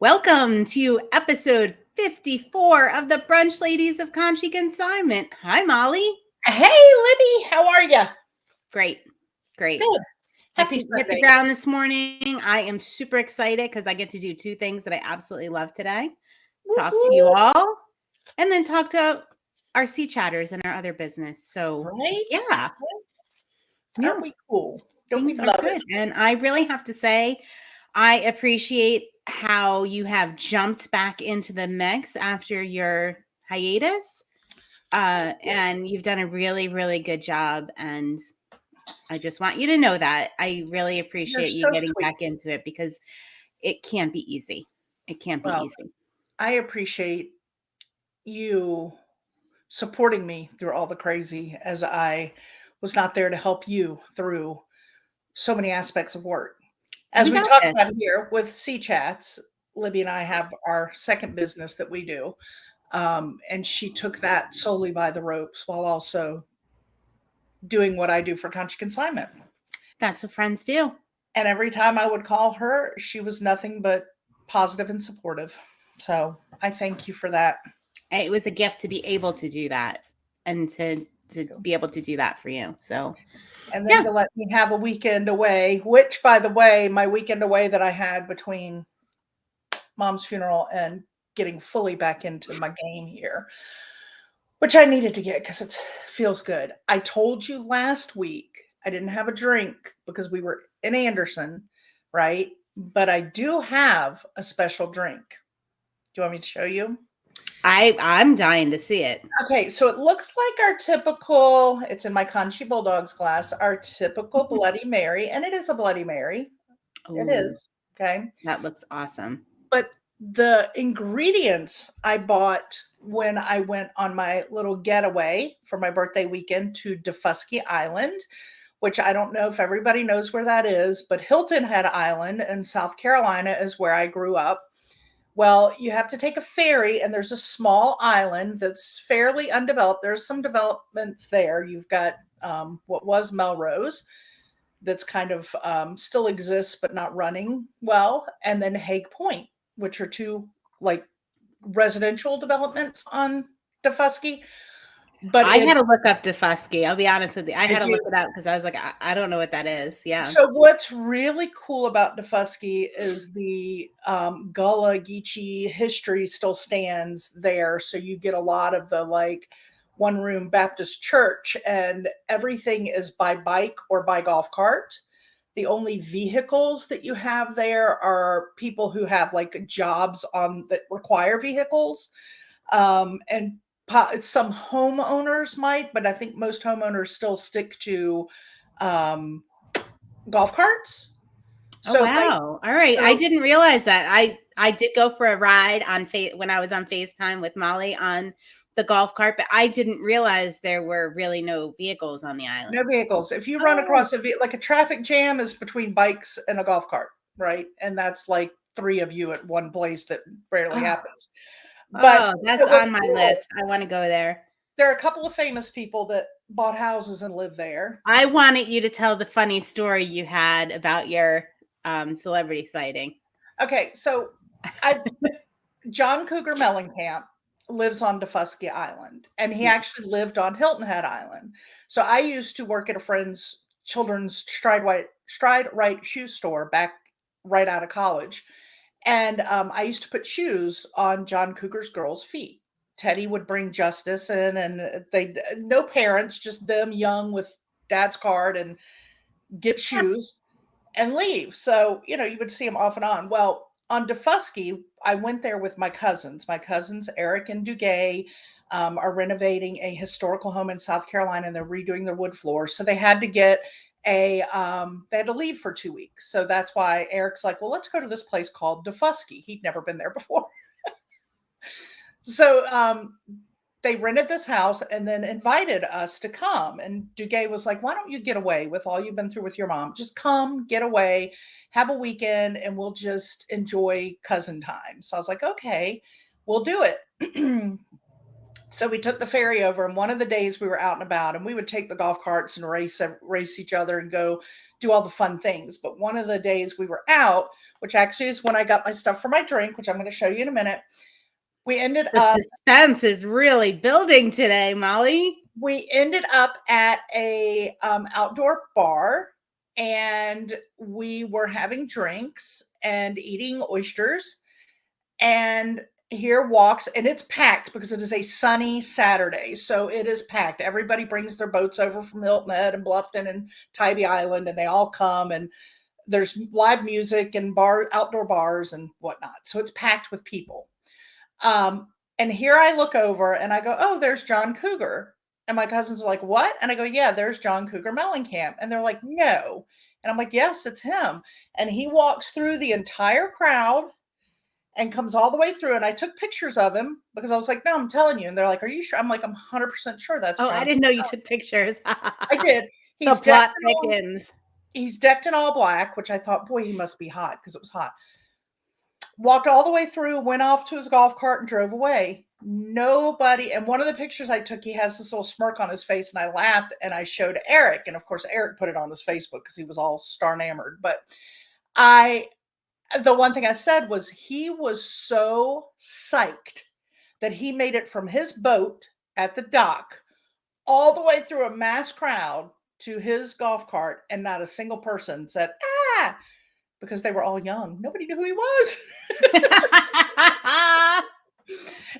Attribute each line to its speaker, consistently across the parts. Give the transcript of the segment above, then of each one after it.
Speaker 1: Welcome to episode 54 of the Brunch Ladies of Conshy Consignment. Hi, Molly.
Speaker 2: Hey, Libby, how are you?
Speaker 1: Great.
Speaker 2: Good.
Speaker 1: I
Speaker 2: Happy
Speaker 1: hit the
Speaker 2: Sunday.
Speaker 1: ground this morning. I am super excited because I get to do two things that I absolutely love today. Talk to you all and then talk to our sea chatters and our other business. So,
Speaker 2: Right?
Speaker 1: yeah.
Speaker 2: Aren't we cool? Don't we
Speaker 1: Things are
Speaker 2: love
Speaker 1: good.
Speaker 2: it?
Speaker 1: And I really have to say, I appreciate how you have jumped back into the mix after your hiatus. And you've done a really, really good job. And I just want you to know that I really
Speaker 2: You're
Speaker 1: appreciate you
Speaker 2: so
Speaker 1: getting
Speaker 2: sweet.
Speaker 1: back into it because it can't be easy. It can't be
Speaker 2: Well,
Speaker 1: easy.
Speaker 2: I appreciate you supporting me through all the crazy as I was not there to help you through so many aspects of work. As
Speaker 1: We
Speaker 2: we
Speaker 1: got
Speaker 2: talk
Speaker 1: this.
Speaker 2: about here with C Chats, Libby and I have our second business that we do. And she took that solely by the ropes while also doing what I do for Conshy Consignment.
Speaker 1: That's what friends do.
Speaker 2: And every time I would call her, she was nothing but positive and supportive. So I thank you for that.
Speaker 1: It was a gift to be able to do that and to be able to do that for you. So,
Speaker 2: And then
Speaker 1: yeah.
Speaker 2: to let me have a weekend away, which, by the way, my weekend away that I had between mom's funeral and getting fully back into my game here, which I needed to get because it feels good. I told you last week I didn't have a drink because we were in Anderson, right? But I do have a special drink. Do you want me to show you?
Speaker 1: I'm dying to see it.
Speaker 2: Okay, so it looks like our typical, it's in my Conshy Bulldogs glass, our typical Bloody Mary, and it is a Bloody Mary. It
Speaker 1: Oh,
Speaker 2: is. Okay.
Speaker 1: that looks awesome.
Speaker 2: But the ingredients I bought when I went on my little getaway for my birthday weekend to Defusky Island, which I don't know if everybody knows where that is, but Hilton Head Island in South Carolina is where I grew up. Well, you have to take a ferry, and there's a small island that's fairly undeveloped. There's some developments there. You've got what was Melrose, that's kind of still exists but not running well, and then Hague Point, which are two like residential developments on Defusky. But
Speaker 1: I had
Speaker 2: it's
Speaker 1: to look up Defusky. I'll be honest with you. I had
Speaker 2: did
Speaker 1: to
Speaker 2: you
Speaker 1: look it up because I was like, I don't know what that is. Yeah.
Speaker 2: So what's really cool about Defusky is the Gullah Geechee history still stands there. So you get a lot of the like one room Baptist church, and everything is by bike or by golf cart. The only vehicles that you have there are people who have like jobs on that require vehicles. And some homeowners might, but I think most homeowners still stick to um, golf carts.
Speaker 1: Oh
Speaker 2: So like
Speaker 1: wow. All right. I
Speaker 2: so
Speaker 1: didn't realize that. I did go for a ride on when I was on FaceTime with Molly on the golf cart, but I didn't realize there were really no vehicles on the
Speaker 2: no
Speaker 1: island.
Speaker 2: vehicles. If you run
Speaker 1: Oh.
Speaker 2: across like a traffic jam is between bikes and a golf cart, right? And that's like three of you at one place that rarely
Speaker 1: Oh,
Speaker 2: happens. But
Speaker 1: oh, that's
Speaker 2: so what's
Speaker 1: on my
Speaker 2: cool,
Speaker 1: list. I want to go there.
Speaker 2: there are a couple of famous people that bought houses and live there.
Speaker 1: I wanted you to tell the funny story you had about your celebrity sighting.
Speaker 2: Okay, so I John Cougar Mellencamp lives on Defusky Island, and he
Speaker 1: Yeah.
Speaker 2: actually lived on Hilton Head Island. So I used to work at a friend's children's Stride Right shoe store back right out of college, and I used to put shoes on John Cougar's girls' feet. Teddy would bring Justice in, and they no parents, just them young with dad's card, and get shoes and leave. So, you would see them off and on. Well, on Defusky, I went there with my cousins. My cousins, Eric and Dugay, are renovating a historical home in South Carolina, and they're redoing their wood floors. So they had to get they had to leave for 2 weeks. So that's why Eric's like, well, let's go to this place called Defusky. He'd never been there before. So they rented this house and then invited us to come. And Dugay was like, why don't you get away with all you've been through with your mom? Just come, get away, have a weekend, and we'll just enjoy cousin time. So I was like, okay, we'll do it. So we took the ferry over, and one of the days we were out and about, and we would take the golf carts and race each other and go do all the fun things. But one of the days we were out, which actually is when I got my stuff for my drink, which I'm going to show you in a minute, we ended
Speaker 1: The
Speaker 2: up
Speaker 1: suspense is really building today, Molly.
Speaker 2: we ended up at a outdoor bar, and we were having drinks and eating oysters. And here walks, and it's packed because it is a sunny Saturday. So it is packed. Everybody brings their boats over from Hilton Head and Bluffton and Tybee Island, and they all come, and there's live music and outdoor bars and whatnot. So it's packed with people. And here I look over and I go, oh, there's John Cougar. And my cousins are like, what? And I go, yeah, there's John Cougar Mellencamp. And they're like, no. And I'm like, yes, it's him. And he walks through the entire crowd and comes all the way through. And I took pictures of him because I was like, no, I'm telling you. And they're like, are you sure? I'm like, I'm 100% sure that's
Speaker 1: Oh,
Speaker 2: John.
Speaker 1: I didn't know you took pictures.
Speaker 2: I did.
Speaker 1: The plot thickens.
Speaker 2: He's decked in all black, which I thought, boy, he must be hot because it was hot. Walked all the way through, went off to his golf cart and drove away. Nobody. And one of the pictures I took, he has this little smirk on his face, and I laughed and I showed Eric. And of course, Eric put it on his Facebook because he was all star enamored. But the one thing I said was he was so psyched that he made it from his boat at the dock all the way through a mass crowd to his golf cart, and not a single person said, ah, because they were all young. Nobody knew who he was.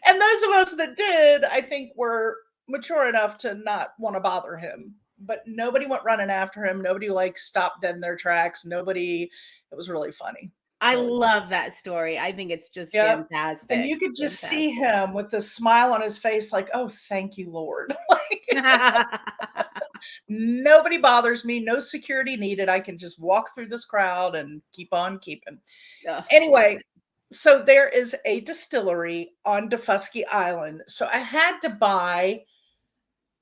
Speaker 2: And those of us that did, I think, were mature enough to not want to bother him. But nobody went running after him. Nobody stopped dead in their tracks. It was really funny.
Speaker 1: I love that story. I think it's just fantastic.
Speaker 2: And you could just see him with this smile on his face, like, oh, thank you, Lord. Nobody bothers me. No security needed. I can just walk through this crowd and keep on keeping. Anyway, so there is a distillery on Defusky Island. So I had to buy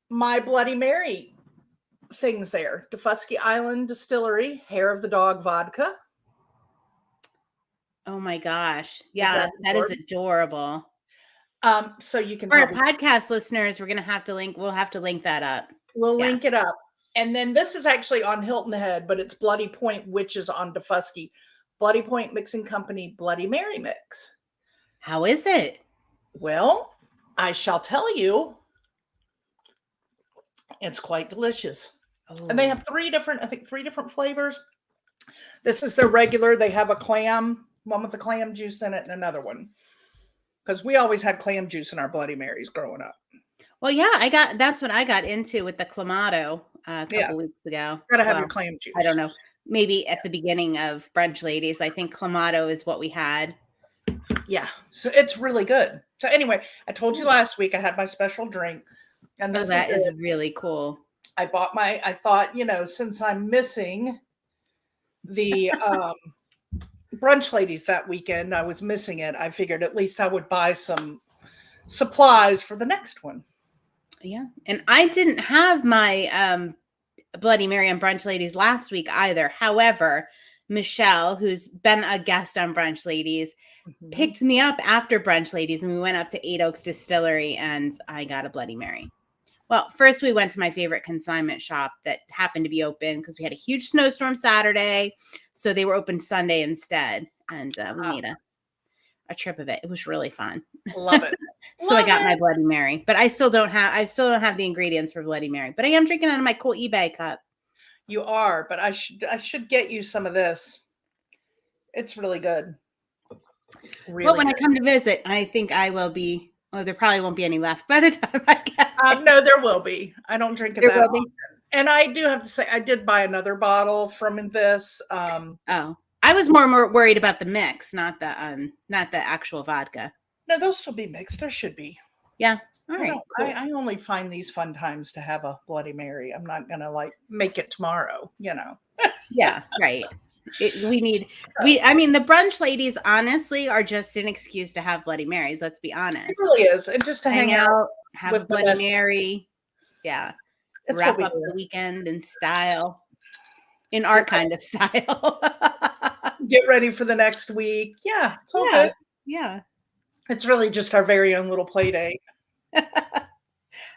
Speaker 2: my Bloody Mary things there. Defusky Island Distillery, Hair of the Dog vodka.
Speaker 1: Oh my gosh. Yeah, that is adorable.
Speaker 2: So you can,
Speaker 1: for our podcast listeners, we'll have to link that up.
Speaker 2: We'll link it up. And then this is actually on Hilton Head, but it's Bloody Point, which is on Defusky. Bloody Point Mixing Company Bloody Mary Mix.
Speaker 1: How is it?
Speaker 2: Well, I shall tell you. It's quite delicious. Oh. And they have three different flavors. This is their regular. They have a clam, one with the clam juice in it, and another one. Because we always had clam juice in our Bloody Marys growing up.
Speaker 1: Well, yeah, that's what I got into with the Clamato a couple weeks ago.
Speaker 2: Gotta have your clam juice.
Speaker 1: I don't know. Maybe at the beginning of Brunch Ladies, I think Clamato is what we had.
Speaker 2: Yeah. So it's really good. So anyway, I told you last week I had my special drink. And this
Speaker 1: is really cool.
Speaker 2: I thought, since I'm missing the Brunch Ladies that weekend, I was missing it. I figured at least I would buy some supplies for the next one.
Speaker 1: Yeah. And I didn't have my Bloody Mary on Brunch Ladies last week either. However, Michelle, who's been a guest on Brunch Ladies, picked me up after Brunch Ladies, and we went up to Eight Oaks Distillery, and I got a Bloody Mary. Well, first we went to my favorite consignment shop that happened to be open because we had a huge snowstorm Saturday, so they were open Sunday instead, and we made a trip of it. It was really fun.
Speaker 2: Love it.
Speaker 1: So I got my Bloody Mary, but I still don't have the ingredients for Bloody Mary, but I am drinking out of my cool eBay cup.
Speaker 2: You are, but I should get you some of this. It's really good.
Speaker 1: Really well, when good. I come to visit, I think I will be. Well, there probably won't be any left by the time I get there.
Speaker 2: No, there will be. I don't drink it that often. And I do have to say, I did buy another bottle from this.
Speaker 1: I was more worried about the mix, not the actual vodka.
Speaker 2: No, they'll still be mixed. There should be.
Speaker 1: Yeah. All right.
Speaker 2: Cool. I only find these fun times to have a Bloody Mary. I'm not gonna make it tomorrow.
Speaker 1: Yeah. Right. I mean, the Brunch Ladies honestly are just an excuse to have Bloody Marys. Let's be honest.
Speaker 2: It really is. And just to hang out,
Speaker 1: have with Bloody Mary. Yeah. It's wrap up the weekend in style, in our kind of style.
Speaker 2: Get ready for the next week. Yeah. It's all good.
Speaker 1: Yeah.
Speaker 2: It's really just our very own little play date.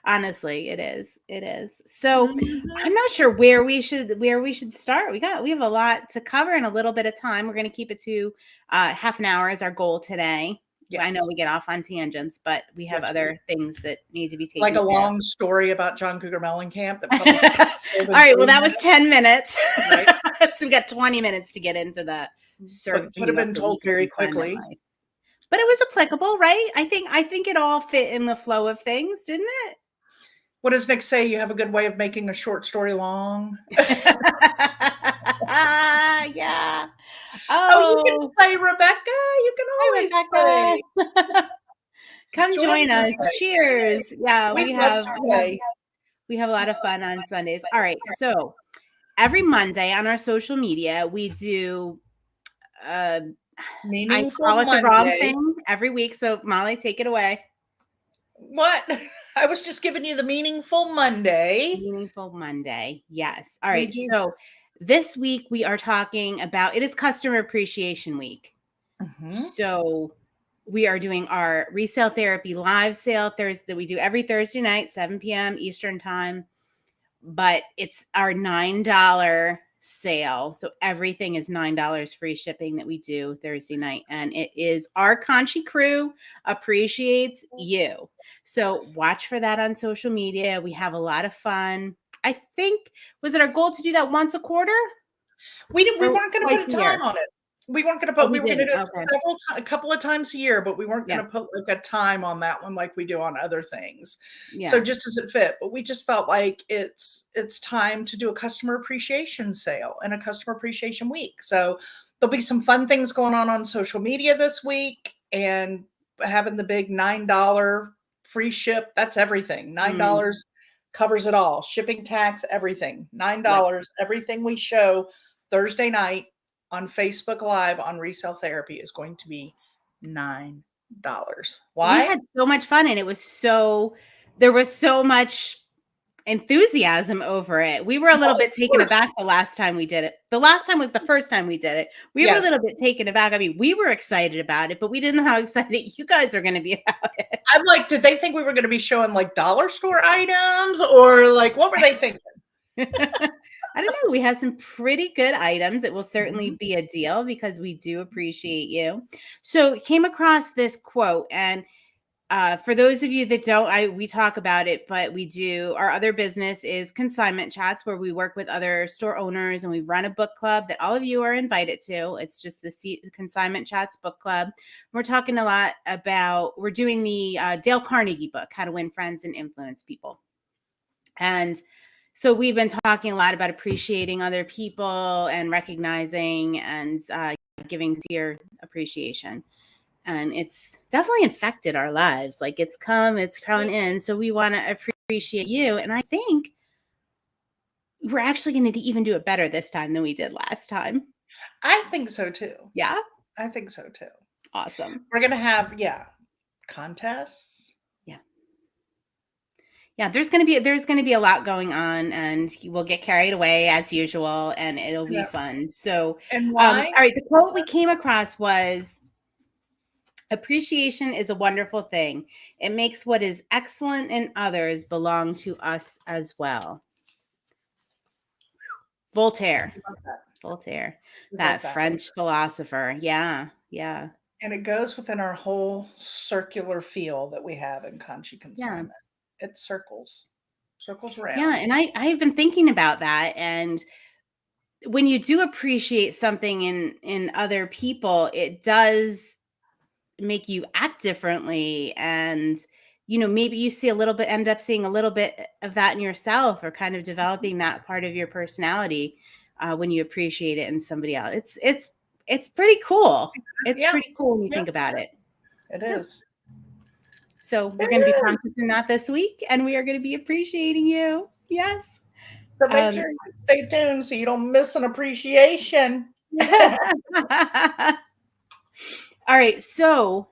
Speaker 1: Honestly, it is. It is. So
Speaker 2: Mhm.
Speaker 1: I'm not sure where we should start. We have a lot to cover in a little bit of time. We're going to keep it to half an hour is our goal today. I know
Speaker 2: Yes.
Speaker 1: we get off on tangents, but we have
Speaker 2: Yes, we do.
Speaker 1: other things that need to be
Speaker 2: Like
Speaker 1: taken
Speaker 2: a
Speaker 1: care of.
Speaker 2: long story about John Cougar Mellencamp that
Speaker 1: All
Speaker 2: probably could be told in
Speaker 1: right. Well,
Speaker 2: 3
Speaker 1: that was
Speaker 2: minutes,
Speaker 1: 10 minutes.
Speaker 2: right?
Speaker 1: So we got 20 minutes to get into the
Speaker 2: But could have
Speaker 1: surging of
Speaker 2: been
Speaker 1: the
Speaker 2: told
Speaker 1: weekly
Speaker 2: very
Speaker 1: consignment
Speaker 2: quickly.
Speaker 1: life. But it was applicable, right? I think it all fit in the flow of things, didn't it?
Speaker 2: What does Nick say? You have a good way of making a short story long?
Speaker 1: Yeah.
Speaker 2: Oh, you can
Speaker 1: Oh,
Speaker 2: play, Rebecca. You can always
Speaker 1: hi,
Speaker 2: play.
Speaker 1: Rebecca. Come
Speaker 2: Join
Speaker 1: join
Speaker 2: and
Speaker 1: us.
Speaker 2: play.
Speaker 1: Cheers. Yeah,
Speaker 2: We love to play.
Speaker 1: we have a lot of fun on Sundays. All right. So every Monday on our social media, we do uh I
Speaker 2: Meaningful
Speaker 1: call it the wrong
Speaker 2: Monday.
Speaker 1: thing every week. So Molly, take it away.
Speaker 2: What? I was just giving you the meaningful Monday.
Speaker 1: Meaningful Monday. Yes. All
Speaker 2: We
Speaker 1: right.
Speaker 2: do.
Speaker 1: So this week we are talking about it is Customer Appreciation Week.
Speaker 2: Mhm.
Speaker 1: So we are doing our resale therapy live sale Thursday. We do every Thursday night, 7 p.m. Eastern time, but it's our $9 sale. So everything is $9 free shipping that we do Thursday night. And it is our Conshy crew appreciates you. So watch for that on social media. We have a lot of fun. I think, was it our goal to do that once a quarter
Speaker 2: We
Speaker 1: or
Speaker 2: weren't going to
Speaker 1: twice
Speaker 2: put a
Speaker 1: a year?
Speaker 2: time on it. We weren't going to
Speaker 1: Oh,
Speaker 2: put.
Speaker 1: we
Speaker 2: We were going to
Speaker 1: didn't.
Speaker 2: do it
Speaker 1: Okay.
Speaker 2: a couple of times a year, but we weren't going
Speaker 1: Yeah.
Speaker 2: to put like a time on that one like we do on other things. So
Speaker 1: Yeah.
Speaker 2: just as it fit, but we just felt like it's time to do a customer appreciation sale and a customer appreciation week. So there'll be some fun things going on social media this week, and having the big $9 free ship. That's everything.
Speaker 1: Mm,
Speaker 2: $9 covers it all. Shipping, tax, everything.
Speaker 1: yep.
Speaker 2: $9. Everything we show Thursday night on Facebook Live on Resale Therapy is going to be $9.
Speaker 1: We
Speaker 2: Why?
Speaker 1: had so much fun and there was so much enthusiasm over it. We were a
Speaker 2: Well,
Speaker 1: little
Speaker 2: of
Speaker 1: bit taken
Speaker 2: course.
Speaker 1: aback the last time we did it. The last time was the first time we did it. We were a
Speaker 2: Yes.
Speaker 1: little bit taken aback. I mean, we were excited about it, but we didn't know how excited you guys are going to be about it.
Speaker 2: I'm like, did they think we were going to be showing like dollar store items, or like what were they thinking?
Speaker 1: I don't know. We have some pretty good items. It will certainly
Speaker 2: Mhm.
Speaker 1: be a deal because we do appreciate you. So, came across this quote, and for those of you that don't, we talk about it, but we do. Our other business is Consignment Chats, where we work with other store owners and we run a book club that all of you are invited to. It's just the Consignment Chats book club. We're talking a lot about, we're doing the Dale Carnegie book, How to Win Friends and Influence People. And so we've been talking a lot about appreciating other people and recognizing and giving sincere appreciation. And it's definitely infected our lives. Like it's coming in. So we want to appreciate you. And I think we're actually going to even do it better this time than we did last time.
Speaker 2: I think so too.
Speaker 1: Yeah.
Speaker 2: I think so too.
Speaker 1: Awesome.
Speaker 2: We're going to have, contests.
Speaker 1: Yeah. Yeah. There's going to be a lot going on and we'll get carried away as usual and it'll be
Speaker 2: Yeah.
Speaker 1: fun. So,
Speaker 2: And
Speaker 1: all
Speaker 2: why?
Speaker 1: right. The quote we came across was, appreciation is a wonderful thing. It makes what is excellent in others belong to us as well. Voltaire.
Speaker 2: We love that.
Speaker 1: Voltaire,
Speaker 2: We love
Speaker 1: that
Speaker 2: that.
Speaker 1: French philosopher. Yeah, yeah,
Speaker 2: And it goes within our whole circular feel that we have in Conshy
Speaker 1: yeah,
Speaker 2: Consignment. It circles
Speaker 1: yeah.
Speaker 2: around.
Speaker 1: And I've been thinking about that. And when you do appreciate something in other people, it does make you act differently. And maybe you see a little bit, end up seeing a little bit of that in yourself, or kind of developing that part of your personality when you appreciate it in somebody else. It's pretty cool. It's
Speaker 2: Yeah,
Speaker 1: pretty cool when you
Speaker 2: yeah,
Speaker 1: think about it.
Speaker 2: it
Speaker 1: Yeah.
Speaker 2: is.
Speaker 1: So
Speaker 2: It
Speaker 1: we're going to be
Speaker 2: is.
Speaker 1: practicing that this week, and we are going to be appreciating you. Yes.
Speaker 2: So make
Speaker 1: Um,
Speaker 2: sure you stay tuned so you don't miss an appreciation.
Speaker 1: all right. So,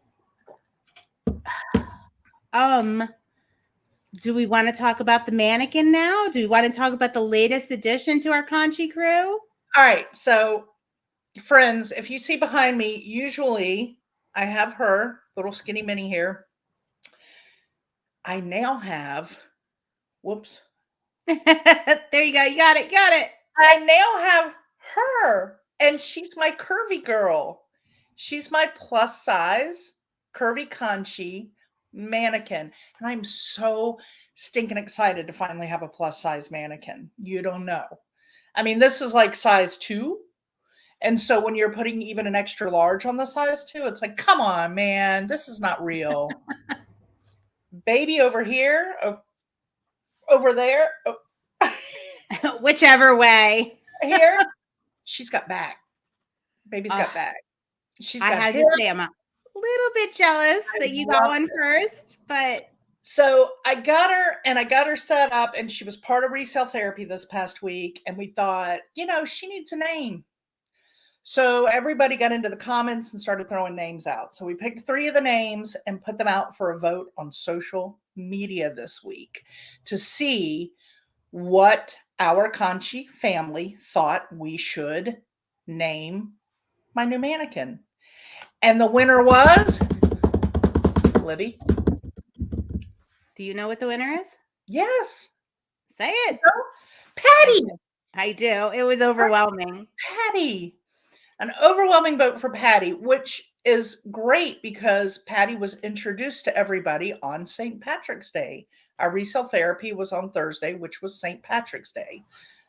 Speaker 1: do we want to talk about the mannequin now? Do we want to talk about the latest addition to our Conshy crew?
Speaker 2: All right. So, friends, if you see behind me, usually I have her, little skinny mini here. I now have, whoops,
Speaker 1: There you go. You got it. Got it.
Speaker 2: I now have her, and she's my curvy girl. She's my plus size, curvy Conshy mannequin. And I'm so stinking excited to finally have a plus size mannequin. You don't know. I mean, this is like size 2. And so when you're putting even an extra large on the size 2, it's like, come on, man, this is not real. Baby over here, over there,
Speaker 1: Whichever way.
Speaker 2: here, she's got back. Baby's got
Speaker 1: Ugh,
Speaker 2: back. She's
Speaker 1: I
Speaker 2: got
Speaker 1: had
Speaker 2: hips.
Speaker 1: to say I'm a little bit jealous
Speaker 2: I
Speaker 1: that you got
Speaker 2: love
Speaker 1: one first, but
Speaker 2: So I got her and I got her set up, and she was part of Resale Therapy this past week. And we thought, she needs a name. So everybody got into the comments and started throwing names out. So we picked 3 of the names and put them out for a vote on social media this week to see what our Conshy family thought we should name my new mannequin. And the winner was Libby.
Speaker 1: do you know what the winner is?
Speaker 2: Yes.
Speaker 1: Say it.
Speaker 2: Patty.
Speaker 1: I do. It was overwhelming.
Speaker 2: Patty. An overwhelming vote for Patty, which is great because Patty was introduced to everybody on St. Patrick's Day. Our Resale Therapy was on Thursday, which was St. Patrick's Day.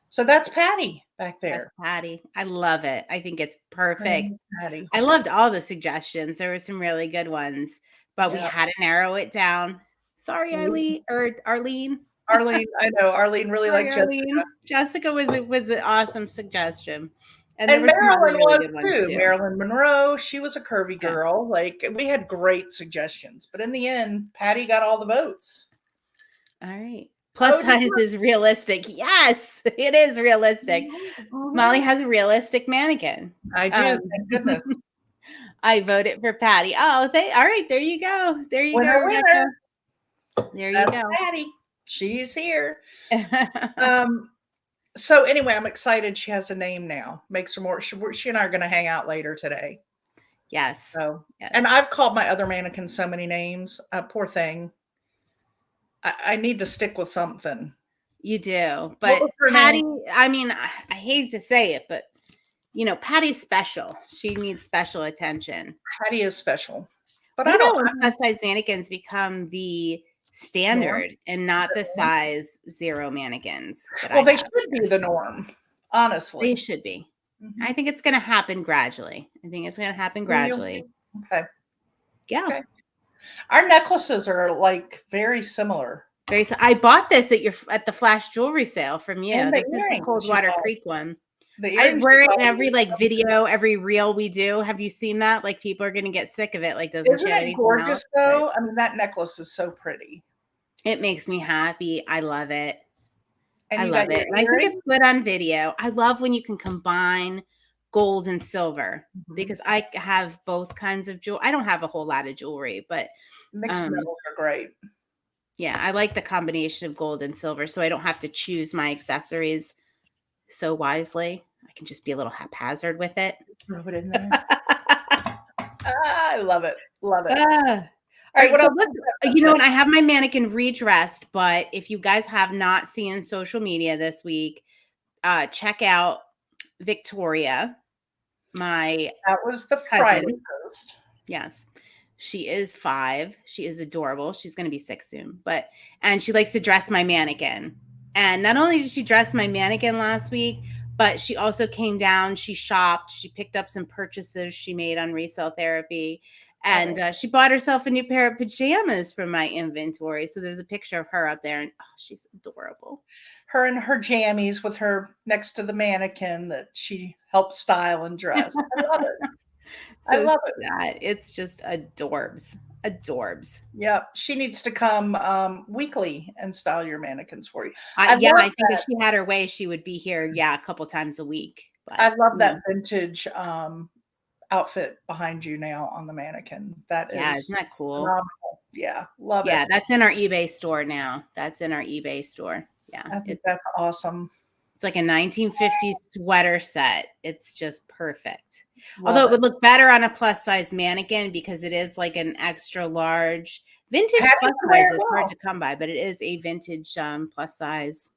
Speaker 2: So that's Patty back there.
Speaker 1: That's Patty. I love it. I think it's perfect.
Speaker 2: Patty.
Speaker 1: I loved all the suggestions. There were some really good ones, but we had to narrow it down. Sorry, Eileen or Arlene.
Speaker 2: Arlene, I know Arlene really
Speaker 1: Sorry,
Speaker 2: liked
Speaker 1: Arlene. Jessica was an awesome suggestion. And there was some other
Speaker 2: Marilyn
Speaker 1: really
Speaker 2: was
Speaker 1: good ones
Speaker 2: too.
Speaker 1: too.
Speaker 2: Marilyn Monroe, she was a curvy girl. Like, we had great suggestions, but in the end, Patty got all the votes.
Speaker 1: All right. Plus size is realistic. Yes, it is realistic. Molly has a realistic mannequin.
Speaker 2: I do. Thank goodness.
Speaker 1: I voted for Patty. Oh, all right. There you go. There you go, Rebecca. There you go.
Speaker 2: Patty. She's here. So anyway, I'm excited she has a name now. Makes her more. She and I are going to hang out later today.
Speaker 1: Yes.
Speaker 2: So,
Speaker 1: yes.
Speaker 2: And I've called my other mannequin so many names. Poor thing. I need to stick with something.
Speaker 1: You do, but Patty. Name? I mean, I hate to say it, but Patty's special. She needs special attention.
Speaker 2: Patty is special, but
Speaker 1: I don't know when plus size mannequins become the standard and not the size 0 mannequins.
Speaker 2: Well, they should be the norm. Honestly,
Speaker 1: they should be. Mm-hmm. I think it's going to happen gradually.
Speaker 2: Okay.
Speaker 1: Yeah. Okay.
Speaker 2: Our necklaces are like very similar.
Speaker 1: I bought this at the flash jewelry sale from you.
Speaker 2: And
Speaker 1: this is the Coldwater Creek one. I wear it in every video, every reel we do. Have you seen that? Like, people are going to get sick of it. Like,
Speaker 2: isn't it gorgeous though? I mean, that necklace is so pretty.
Speaker 1: It makes me happy. I love it. I love it. I think it's good on video. I love when you can combine gold and silver because I have both kinds of jewelry. I don't have a whole lot of jewelry, but
Speaker 2: mixed metals are great.
Speaker 1: Yeah, I like the combination of gold and silver, so I don't have to choose my accessories so wisely. I can just be a little haphazard with it.
Speaker 2: Throw it in there. I love it. Love it.
Speaker 1: All right, so what? I have my mannequin redressed, but if you guys have not seen social media this week, check out Victoria.
Speaker 2: That was the Friday post.
Speaker 1: Yes. She is 5. She is adorable. She's going to be 6 soon, and she likes to dress my mannequin. And not only did she dress my mannequin last week, but she also came down, she shopped, she picked up some purchases she made on Resale Therapy, and she bought herself a new pair of pajamas from my inventory. So there's a picture of her up there, and she's adorable.
Speaker 2: Her in her jammies with her next to the mannequin that she helped style and dress. I love it. I love it.
Speaker 1: It's just adorbs.
Speaker 2: Yep. She needs to come weekly and style your mannequins for you.
Speaker 1: I think if she had her way, she would be here, a couple times a week. But,
Speaker 2: I love that vintage outfit behind you now on the mannequin. That is
Speaker 1: isn't that cool?
Speaker 2: Phenomenal. Yeah, love it.
Speaker 1: Yeah, that's in our eBay store now. Yeah,
Speaker 2: I think that's awesome.
Speaker 1: It's like a 1950s sweater set. It's just perfect. Although it would look better on a plus size mannequin because it is like an extra large Vintage
Speaker 2: Patty
Speaker 1: plus
Speaker 2: would wear
Speaker 1: size
Speaker 2: it
Speaker 1: is hard
Speaker 2: well.
Speaker 1: to come by, but it is a vintage plus size.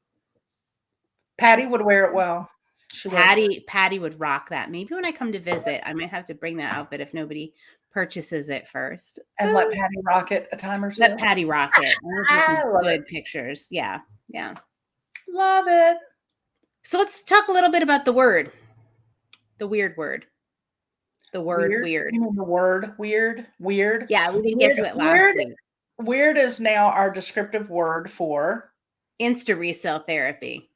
Speaker 2: Patty would wear it well. She would.
Speaker 1: Patty would rock that. Maybe when I come to visit, I might have to bring that outfit if nobody purchases it first.
Speaker 2: And let Patty rock it a time or
Speaker 1: Let
Speaker 2: two.
Speaker 1: Patty rock it. Those are
Speaker 2: I
Speaker 1: some
Speaker 2: love it.
Speaker 1: good pictures. Yeah. Yeah.
Speaker 2: Love it.
Speaker 1: So let's talk a little bit about the word. The weird word. The word weird.
Speaker 2: You mean the word weird? Weird.
Speaker 1: Yeah, we didn't get to it last week.
Speaker 2: Weird is now our descriptive word for
Speaker 1: Insta resale therapy.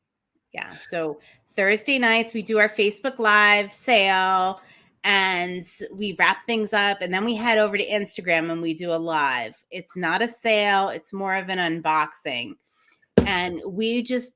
Speaker 1: Yeah. So Thursday nights we do our Facebook Live sale and we wrap things up and then we head over to Instagram and we do a live. It's not a sale, it's more of an unboxing. And we just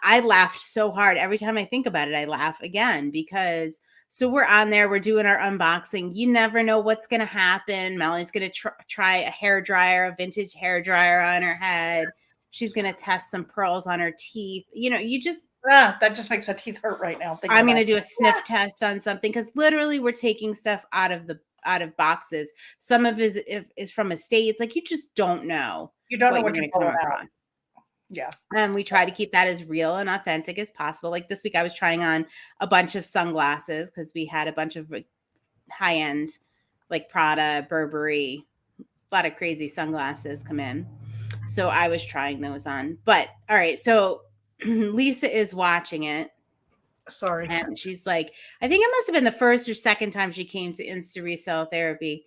Speaker 1: I laughed so hard every time I think about it. I laugh again because so we're on there, we're doing our unboxing. You never know what's going to happen. Melly's going to try a hair dryer, a vintage hair dryer on her head. She's going to test some pearls on her teeth. You know, you just
Speaker 2: that just makes my teeth hurt right now.
Speaker 1: I'm going to do a sniff test on something because literally we're taking stuff out of boxes. Some of it is from estates. Like you just don't know.
Speaker 2: You don't know
Speaker 1: what
Speaker 2: what
Speaker 1: you're going to come across.
Speaker 2: Yeah.
Speaker 1: And we try to keep that as real and authentic as possible. Like this week I was trying on a bunch of sunglasses because we had a bunch of high-end like Prada, Burberry, a lot of crazy sunglasses come in. So I was trying those on. But all right, so Lisa is watching it.
Speaker 2: Sorry.
Speaker 1: And she's like, I think it must have been the first or second time she came to Insta Resale Therapy.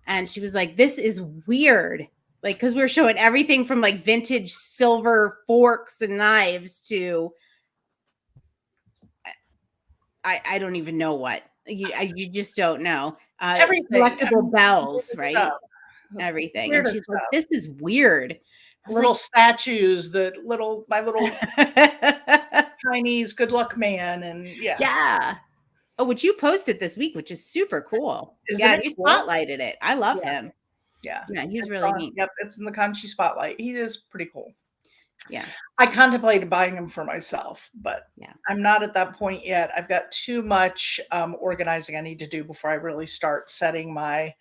Speaker 1: And she was like, this is weird. Like, because we were showing everything from like vintage silver forks and knives to I don't even know what. You just don't know.
Speaker 2: Everything.
Speaker 1: Collectible bells, right?
Speaker 2: Stuff.
Speaker 1: Everything. And she's like, this is weird.
Speaker 2: Little statues, my little Chinese good luck man, and
Speaker 1: yeah. Oh, which you posted this week, which is super cool.
Speaker 2: Isn't
Speaker 1: you spotlighted it. I love him.
Speaker 2: Yeah,
Speaker 1: he's really neat.
Speaker 2: Yep, it's in the Conshy spotlight. He is pretty cool.
Speaker 1: Yeah,
Speaker 2: I contemplated buying him for myself, but
Speaker 1: yeah,
Speaker 2: I'm not at that point yet. I've got too much organizing I need to do before I really start setting my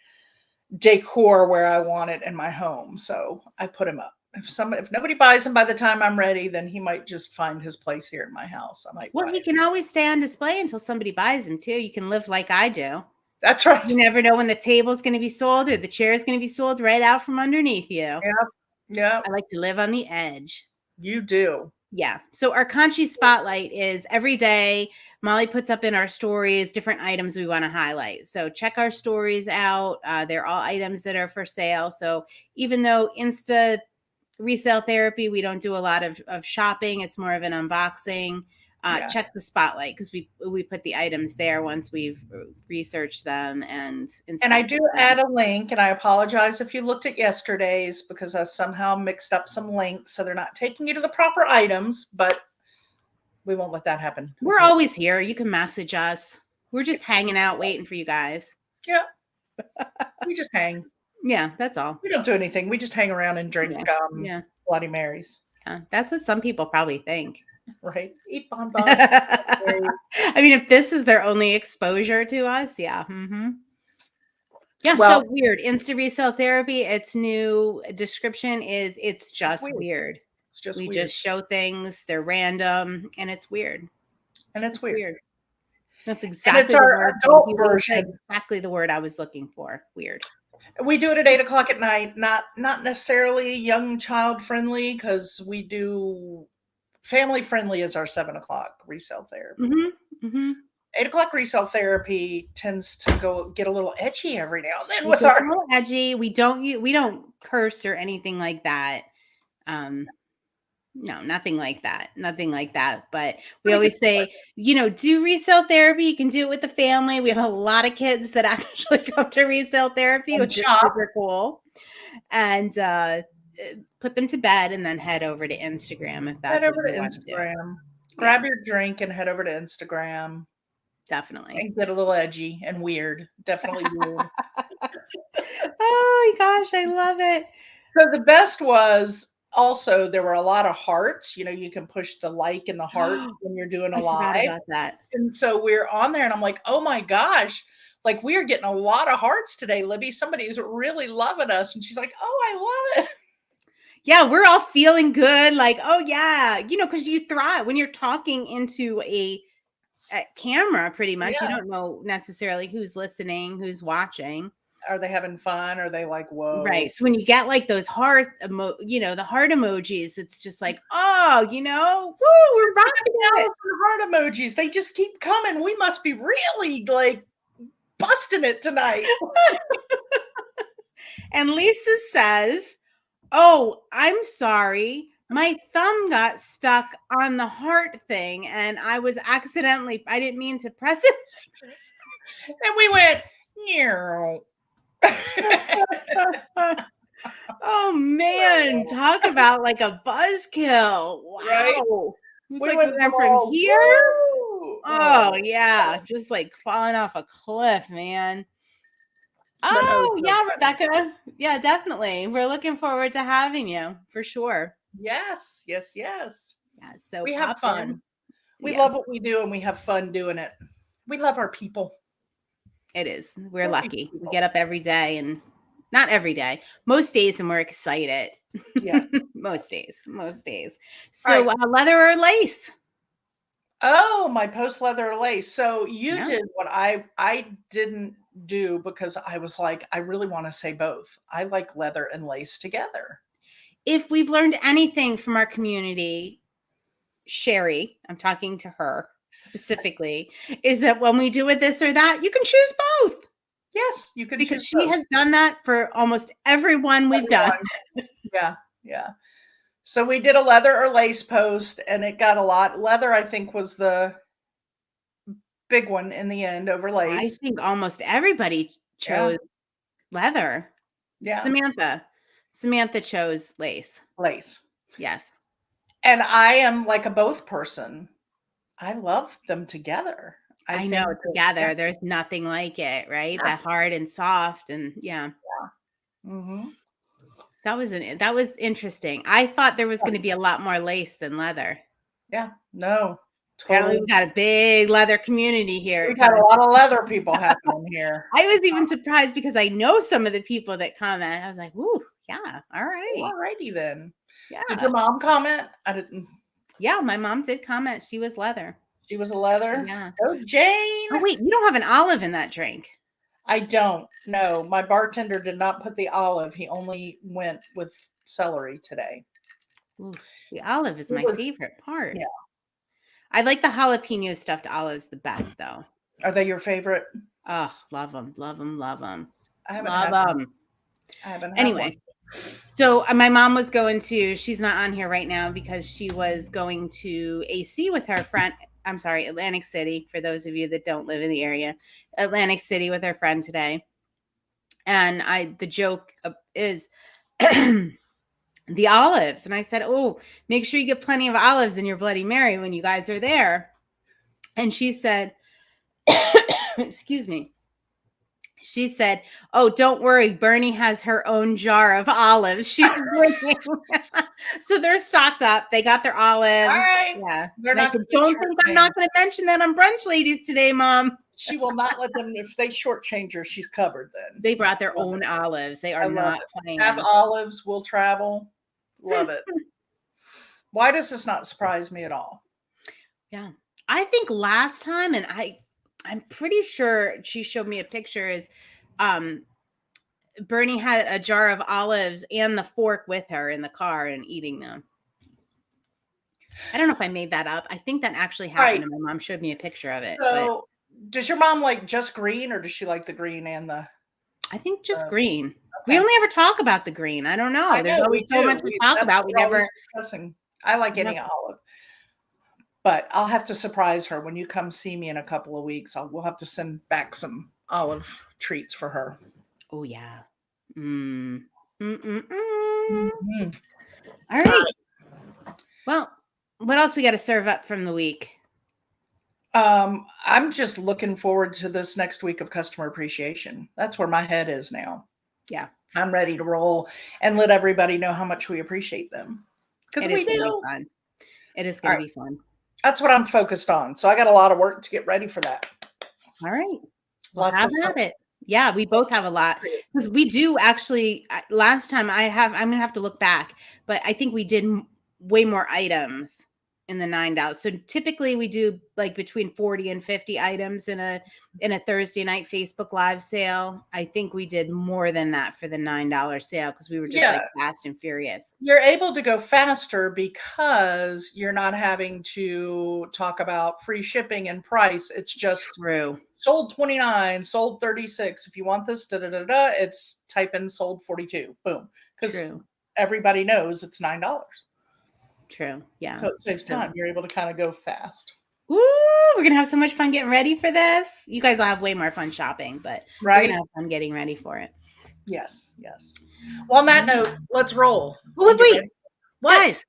Speaker 2: decor where I want it in my home. So I put him up. If nobody buys him by the time I'm ready, then he might just find his place here in my house. I might.
Speaker 1: Well, he can always stay on display until somebody buys him too. You can live like I do.
Speaker 2: That's right.
Speaker 1: You never know when the table's going to be sold or the chair is going to be sold right out from underneath you.
Speaker 2: Yeah. Yeah.
Speaker 1: I like to live on the edge.
Speaker 2: You do.
Speaker 1: Yeah. So our Conshy Spotlight is every day. Molly puts up in our stories different items we want to highlight. So check our stories out. They're all items that are for sale. So even though Insta Resale Therapy, we don't do a lot of shopping. It's more of an unboxing. Check the spotlight because we put the items there once we've researched them and
Speaker 2: I do add a link, and I apologize if you looked at yesterday's because I somehow mixed up some links, so they're not taking you to the proper items, but we won't let that happen.
Speaker 1: We're always here. You can message us. We're just hanging out waiting for you guys.
Speaker 2: Yeah. We just hang.
Speaker 1: Yeah, that's all.
Speaker 2: We don't do anything. We just hang around and drink Bloody Marys.
Speaker 1: Yeah, that's what some people probably think.
Speaker 2: Right. Eat bonbons.
Speaker 1: I mean, if this is their only exposure to us, yeah. Mm-hmm. Yeah, well, so weird. Insta Resale Therapy, its new description is it's just weird.
Speaker 2: It's just
Speaker 1: we
Speaker 2: weird.
Speaker 1: Just show things, they're random, and it's weird.
Speaker 2: And it's weird.
Speaker 1: That's exactly
Speaker 2: and it's our adult version.
Speaker 1: Exactly the word I was looking for. Weird.
Speaker 2: We do it at 8:00 at night, not necessarily young child friendly, because we do family friendly is our 7:00 resale therapy.
Speaker 1: Mm-hmm. Mm-hmm.
Speaker 2: 8:00 resale therapy tends to get a little edgy every now and then
Speaker 1: a little edgy. We don't curse or anything like that. No, nothing like that. Nothing like that. But we always say, do resale therapy. You can do it with the family. We have a lot of kids that actually come to resale therapy, which is super cool. And put them to bed and then head over to Instagram if that's
Speaker 2: head over to Instagram. Grab your drink and head over to Instagram.
Speaker 1: Definitely.
Speaker 2: And get a little edgy and weird. Definitely weird.
Speaker 1: Oh my gosh, I love it.
Speaker 2: So the best was also there were a lot of hearts. You can push the like and the heart when you're doing a live.
Speaker 1: I forgot about that.
Speaker 2: And so we're on there and I'm like, oh my gosh, like, we are getting a lot of hearts today, Libby. Somebody's really loving us. And she's like, oh, I love it.
Speaker 1: Yeah, we're all feeling good. Like, oh yeah, because you thrive when you're talking into a camera. Pretty much, you
Speaker 2: Yeah.
Speaker 1: don't know necessarily who's listening, who's watching.
Speaker 2: Are they having fun? Are they like, whoa?
Speaker 1: Right. So when you get like those heart, the heart emojis, it's just like, oh, woo, we're rocking it.
Speaker 2: Heart emojis. They just keep coming. We must be really like busting it tonight.
Speaker 1: And Lisa says, oh, I'm sorry. My thumb got stuck on the heart thing and I didn't mean to press it.
Speaker 2: And we went, no.
Speaker 1: Oh man, talk about like a buzzkill. Wow.
Speaker 2: Right?
Speaker 1: It's
Speaker 2: We
Speaker 1: like
Speaker 2: went
Speaker 1: we went
Speaker 2: from
Speaker 1: from
Speaker 2: all,
Speaker 1: here.
Speaker 2: woo!
Speaker 1: Oh yeah, just like falling off a cliff, man.
Speaker 2: But no,
Speaker 1: Oh
Speaker 2: it's so
Speaker 1: yeah,
Speaker 2: funny.
Speaker 1: Rebecca. Yeah, definitely. We're looking forward to having you for sure.
Speaker 2: Yes.
Speaker 1: Yeah, so
Speaker 2: We have
Speaker 1: pop
Speaker 2: fun.
Speaker 1: in.
Speaker 2: We
Speaker 1: Yeah.
Speaker 2: love what we do and we have fun doing it. We love our people.
Speaker 1: It is. We're lucky. We get up every day, and not every day, most days, and we're excited.
Speaker 2: Yes.
Speaker 1: most days. So
Speaker 2: Right.
Speaker 1: leather or lace?
Speaker 2: Oh, my post leather lace. So you
Speaker 1: Yeah.
Speaker 2: did what I didn't do because I was like, I really want to say both. I like leather and lace together.
Speaker 1: If we've learned anything from our community, Sherry, I'm talking to her specifically, is that when we do it this or that, you can choose both.
Speaker 2: Yes, you can
Speaker 1: Because
Speaker 2: choose
Speaker 1: she
Speaker 2: both.
Speaker 1: has done that for almost everyone we've done.
Speaker 2: Yeah. So we did a leather or lace post and it got a lot. Leather, I think, was the big one in the end over
Speaker 1: I
Speaker 2: lace.
Speaker 1: think almost everybody chose leather.
Speaker 2: Yeah.
Speaker 1: Samantha chose lace.
Speaker 2: Lace.
Speaker 1: Yes.
Speaker 2: And I am like a both person. I love them together.
Speaker 1: I
Speaker 2: think
Speaker 1: know
Speaker 2: that-
Speaker 1: together.
Speaker 2: yeah.
Speaker 1: There's nothing like it, right?
Speaker 2: Yeah.
Speaker 1: That hard and soft, and yeah.
Speaker 2: Mm-hmm.
Speaker 1: That was interesting. I thought there was going to be a lot more lace than leather.
Speaker 2: Yeah. No.
Speaker 1: Apparently,
Speaker 2: Totally.
Speaker 1: we got a big leather community here.
Speaker 2: We've got a lot of leather people happening here.
Speaker 1: I was even surprised because I know some of the people that comment. I was like, "Ooh, yeah, all right,
Speaker 2: Alrighty then."
Speaker 1: yeah."
Speaker 2: Did your mom comment? I didn't.
Speaker 1: Yeah, my mom did comment. She was leather.
Speaker 2: She was a leather.
Speaker 1: Yeah.
Speaker 2: Oh, Jane.
Speaker 1: Oh wait, you don't have an olive in that drink.
Speaker 2: I don't know. My bartender did not put the olive. He only went with celery today.
Speaker 1: Ooh, the olive is my favorite part.
Speaker 2: Yeah.
Speaker 1: I like the jalapeno stuffed olives the best, though.
Speaker 2: Are they your favorite?
Speaker 1: Oh, love them.
Speaker 2: I haven't
Speaker 1: Love
Speaker 2: had
Speaker 1: them.
Speaker 2: one. I haven't had
Speaker 1: Anyway,
Speaker 2: one.
Speaker 1: so my mom was going to, she's not on here right now because she was going to AC with her friend. I'm sorry, Atlantic City, for those of you that don't live in the area. Atlantic City with her friend today. And the joke is the olives. And I said, oh, make sure you get plenty of olives in your Bloody Mary when you guys are there. And she said, excuse me. She said, oh, don't worry. Bernie has her own jar of olives. She's bringing. So they're stocked up. They got their olives.
Speaker 2: All right.
Speaker 1: Yeah.
Speaker 2: They're not
Speaker 1: said, don't think I'm not going to mention that on Brunch Ladies today, Mom.
Speaker 2: She will not let them, if they shortchange her, she's covered then.
Speaker 1: They brought their own olives. They are not playing.
Speaker 2: Have olives, will travel. Love it. Why does this not surprise me at all?
Speaker 1: Yeah. I think last time, and I'm pretty sure she showed me a picture, is Bernie had a jar of olives and the fork with her in the car and eating them. I don't know if I made that up. I think that actually happened, and my mom showed me a picture of it.
Speaker 2: So does your mom like just green, or does she like the green and the...
Speaker 1: I think just green. Okay. We only ever talk about the green. I don't know. There's always so much to talk about. We never
Speaker 2: discussing. I like any olive. But I'll have to surprise her when you come see me in a couple of weeks. We'll have to send back some olive treats for her.
Speaker 1: Oh, yeah. All right. Well, what else we got to serve up from the week?
Speaker 2: I'm just looking forward to this next week of customer appreciation. That's where my head is now.
Speaker 1: Yeah.
Speaker 2: I'm ready to roll and let everybody know how much we appreciate them. Because we do.
Speaker 1: Fun. It is going to be fun.
Speaker 2: That's what I'm focused on. So I got a lot of work to get ready for that.
Speaker 1: All right. Well,
Speaker 2: Lots
Speaker 1: how
Speaker 2: of
Speaker 1: about it? Yeah, we both have a lot because we do actually. Last time I'm gonna have to look back, but I think we did way more items in the $9. So typically we do like between 40 and 50 items in a Thursday night Facebook Live sale. I think we did more than that for the $9 sale because we were just like fast and furious.
Speaker 2: You're able to go faster because you're not having to talk about free shipping and price. It's just
Speaker 1: True.
Speaker 2: sold 29, sold 36. If you want this, da da da da, it's type in sold 42. Boom. Because
Speaker 1: True.
Speaker 2: everybody knows it's $9.
Speaker 1: True. Yeah.
Speaker 2: So it saves time. You're able to kind of go fast.
Speaker 1: Woo! We're gonna have so much fun getting ready for this. You guys will have way more fun shopping, but we're
Speaker 2: Right?
Speaker 1: gonna have fun getting ready for it.
Speaker 2: Yes, yes. Well, on that note, let's roll.
Speaker 1: Oh, wait.
Speaker 2: What?
Speaker 1: Guys,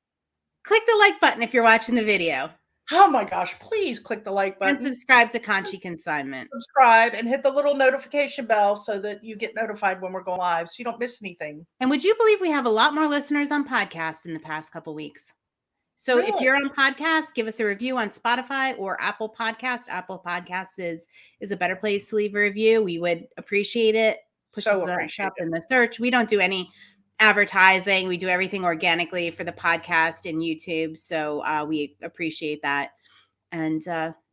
Speaker 1: click the like button if you're watching the video.
Speaker 2: Oh my gosh, please click the like button.
Speaker 1: And subscribe to Conshy Consignment.
Speaker 2: Subscribe and hit the little notification bell so that you get notified when we're going live so you don't miss anything.
Speaker 1: And would you believe we have a lot more listeners on podcasts in the past couple weeks? So if you're on podcast, give us a review on Spotify or Apple Podcast. Apple Podcasts is a better place to leave a review. We would appreciate it. Pushes us up in the search. We don't do any advertising. We do everything organically for the podcast and YouTube. So we appreciate that. And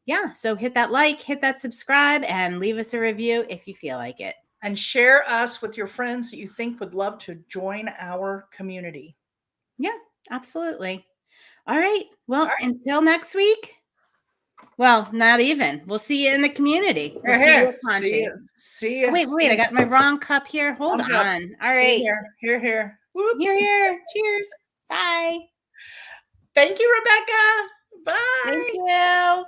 Speaker 1: yeah, so hit that like, hit that subscribe, and leave us a review if you feel like it.
Speaker 2: And share us with your friends that you think would love to join our community.
Speaker 1: Yeah, absolutely. All right. Well, until next week. Well, not even. We'll see you in the community. We'll
Speaker 2: see you. See you.
Speaker 1: Wait. I got my wrong cup here. Hold on. All right.
Speaker 2: Here.
Speaker 1: Whoop. Here. Cheers. Bye.
Speaker 2: Thank you, Rebecca. Bye.
Speaker 1: Thank you.